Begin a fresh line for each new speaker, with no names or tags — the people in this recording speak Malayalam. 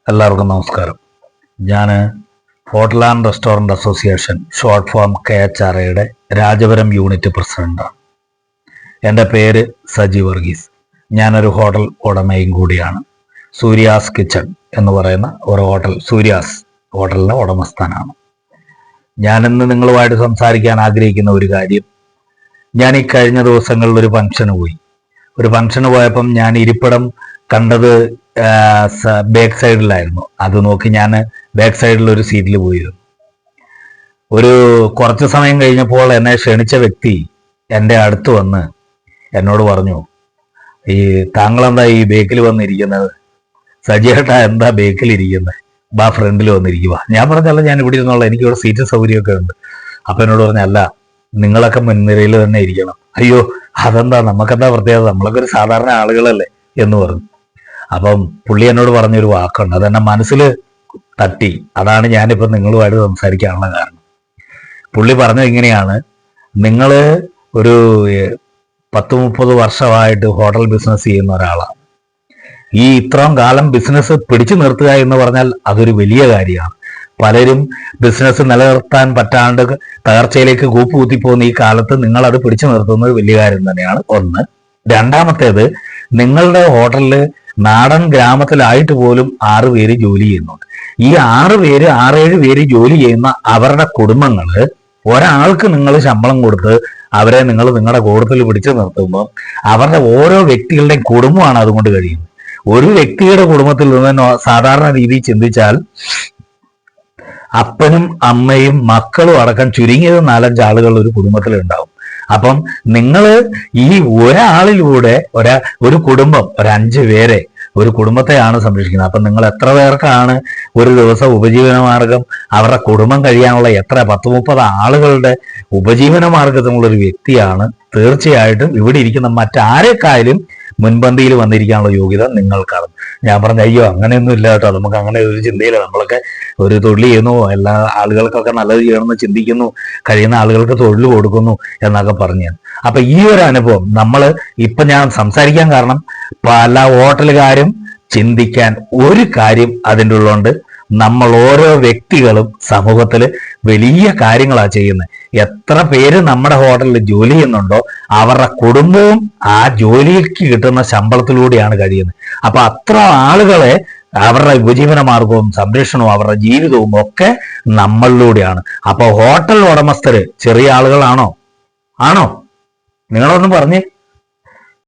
എല്ലാവർക്കും നമസ്കാരം. ഞാൻ hotel and restaurant association short form KHRAയുടെ രാജപുരം യൂണിറ്റ് പ്രസിഡന്റാണ്. എൻ്റെ പേര് സജി വർഗീസ്. ഞാനൊരു ഹോട്ടൽ ഉടമയും കൂടിയാണ്. സൂര്യാസ് കിച്ചൺ എന്ന് പറയുന്ന ഒരു ഹോട്ടൽ, സൂര്യാസ് ഹോട്ടലിൻ്റെ ഉടമസ്ഥനാണ്. ഞാനിന്ന് നിങ്ങളുമായിട്ട് സംസാരിക്കാൻ ആഗ്രഹിക്കുന്ന ഒരു കാര്യം, ഞാൻ ഈ കഴിഞ്ഞ ദിവസങ്ങളിൽ ഒരു ഫംഗ്ഷന് പോയപ്പം ഞാൻ ഇരിപ്പിടം കണ്ടത് ബാക്ക് സൈഡിലായിരുന്നു. അത് നോക്കി ഞാൻ ബാക്ക് സൈഡിൽ ഒരു സീറ്റിൽ പോയിരുന്നു. ഒരു കുറച്ച് സമയം കഴിഞ്ഞപ്പോൾ എന്നെ ക്ഷണിച്ച വ്യക്തി എൻ്റെ അടുത്ത് വന്ന് എന്നോട് പറഞ്ഞു, താങ്കളെന്താ ഈ ബേക്കിൽ വന്നിരിക്കുന്നത്? സജിയേട്ടാ എന്താ ബേക്കിൽ ഇരിക്കുന്നത്? ഫ്രണ്ടിൽ വന്നിരിക്കുക. ഞാൻ പറഞ്ഞല്ല, ഞാൻ ഇവിടെ ഇരുന്നുള്ള, എനിക്ക് ഇവിടെ സീറ്റ് സൗകര്യമൊക്കെ ഉണ്ട്. അപ്പൊ എന്നോട് പറഞ്ഞല്ല, നിങ്ങളൊക്കെ മുൻനിരയിൽ തന്നെ ഇരിക്കണം. അയ്യോ, അതെന്താ, നമുക്കെന്താ പ്രത്യേകത, നമ്മളൊക്കെ ഒരു സാധാരണ ആളുകളല്ലേ എന്ന് പറഞ്ഞു. അപ്പം പുള്ളി എന്നോട് പറഞ്ഞൊരു വാക്കുണ്ട്, അതെന്നെ മനസ്സിൽ തട്ടി. അതാണ് ഞാനിപ്പോൾ നിങ്ങളുമായിട്ട് സംസാരിക്കാനുള്ള കാരണം. പുള്ളി പറഞ്ഞത് ഇങ്ങനെയാണ്: നിങ്ങൾ ഒരു 10-30 വർഷമായിട്ട് ഹോട്ടൽ ബിസിനസ് ചെയ്യുന്ന ഒരാളാണ്. ഈ ഇത്രയും കാലം ബിസിനസ് പിടിച്ചു നിർത്തുക എന്ന് പറഞ്ഞാൽ അതൊരു വലിയ കാര്യമാണ്. പലരും ബിസിനസ് നിലനിർത്താൻ പറ്റാണ്ട് തകർച്ചയിലേക്ക് കൂപ്പുകുത്തിപ്പോകുന്ന ഈ കാലത്ത് നിങ്ങൾ അത് പിടിച്ചു നിർത്തുന്നത് വലിയ കാര്യം തന്നെയാണ്. ഒന്ന്. രണ്ടാമത്തേത്, നിങ്ങളുടെ ഹോട്ടലിൽ നാടൻ ഗ്രാമത്തിലായിട്ട് പോലും 6 പേര് ജോലി ചെയ്യുന്നുണ്ട്. ഈ 6-7 പേര് ജോലി ചെയ്യുന്ന അവരുടെ കുടുംബങ്ങള്, ഒരാൾക്ക് നിങ്ങൾ ശമ്പളം കൊടുത്ത് അവരെ നിങ്ങൾ നിങ്ങളുടെ കൂട്ടത്തിൽ പിടിച്ചു നിർത്തുമ്പോൾ അവരുടെ ഓരോ വ്യക്തികളുടെയും കുടുംബമാണ് അതുകൊണ്ട് കഴിയുന്നത്. ഒരു വ്യക്തിയുടെ കുടുംബത്തിൽ നിന്ന് സാധാരണ രീതിയിൽ ചിന്തിച്ചാൽ അപ്പനും അമ്മയും മക്കളും അടക്കം ചുരുങ്ങിയത് 4-5 ആളുകൾ ഒരു കുടുംബത്തിൽ ഉണ്ടാവും. അപ്പം നിങ്ങൾ ഈ ഒരാളിലൂടെ ഒരു കുടുംബം, 5 പേരെ, ഒരു കുടുംബത്തെയാണ് സംരക്ഷിക്കുന്നത്. അപ്പം നിങ്ങൾ എത്ര പേർക്കാണ് ഒരു ദിവസം ഉപജീവന മാർഗം, അവരുടെ കുടുംബം കഴിയാനുള്ള എത്ര 10-30 ആളുകളുടെ ഉപജീവന മാർഗത്തിനുള്ളൊരു വ്യക്തിയാണ്. തീർച്ചയായിട്ടും ഇവിടെ ഇരിക്കുന്ന മറ്റാരെക്കായാലും മുൻപന്തിയിൽ വന്നിരിക്കാനുള്ള യോഗ്യത നിങ്ങൾക്കാണ്. ഞാൻ പറഞ്ഞ അയ്യോ അങ്ങനെയൊന്നും ഇല്ല കേട്ടോ, നമുക്ക് അങ്ങനെ ഒരു ചിന്തയില്ല, നമ്മളൊക്കെ ഒരു തൊഴിൽ ചെയ്യുന്നു, എല്ലാ ആളുകൾക്കൊക്കെ നല്ലത് ചെയ്യണമെന്ന് ചിന്തിക്കുന്നു, കഴിയുന്ന ആളുകൾക്ക് തൊഴിൽ കൊടുക്കുന്നു എന്നൊക്കെ പറഞ്ഞു. അപ്പൊ ഈ ഒരു അനുഭവം ഇപ്പൊ ഞാൻ സംസാരിക്കാൻ കാരണം, പല ഹോട്ടലുകാരും ചിന്തിക്കാൻ ഒരു കാര്യം അതിൻ്റെ ഉള്ളുണ്ട്. നമ്മൾ ഓരോ വ്യക്തികളും സമൂഹത്തിൽ വലിയ കാര്യങ്ങളാണ് ചെയ്യുന്നത്. എത്ര പേര് നമ്മുടെ ഹോട്ടലിൽ ജോലി ചെയ്യുന്നുണ്ടോ അവരുടെ കുടുംബവും ആ ജോലിക്ക് കിട്ടുന്ന ശമ്പളത്തിലൂടെയാണ് കഴിയുന്നത്. അപ്പൊ അത്ര ആളുകളെ അവരുടെ ഉപജീവന മാർഗവും സംരക്ഷണവും അവരുടെ ജീവിതവും ഒക്കെ നമ്മളിലൂടെയാണ്. അപ്പൊ ഹോട്ടൽ ഉടമസ്ഥര് ചെറിയ ആളുകളാണോ? നിങ്ങളൊന്നും പറഞ്ഞേ.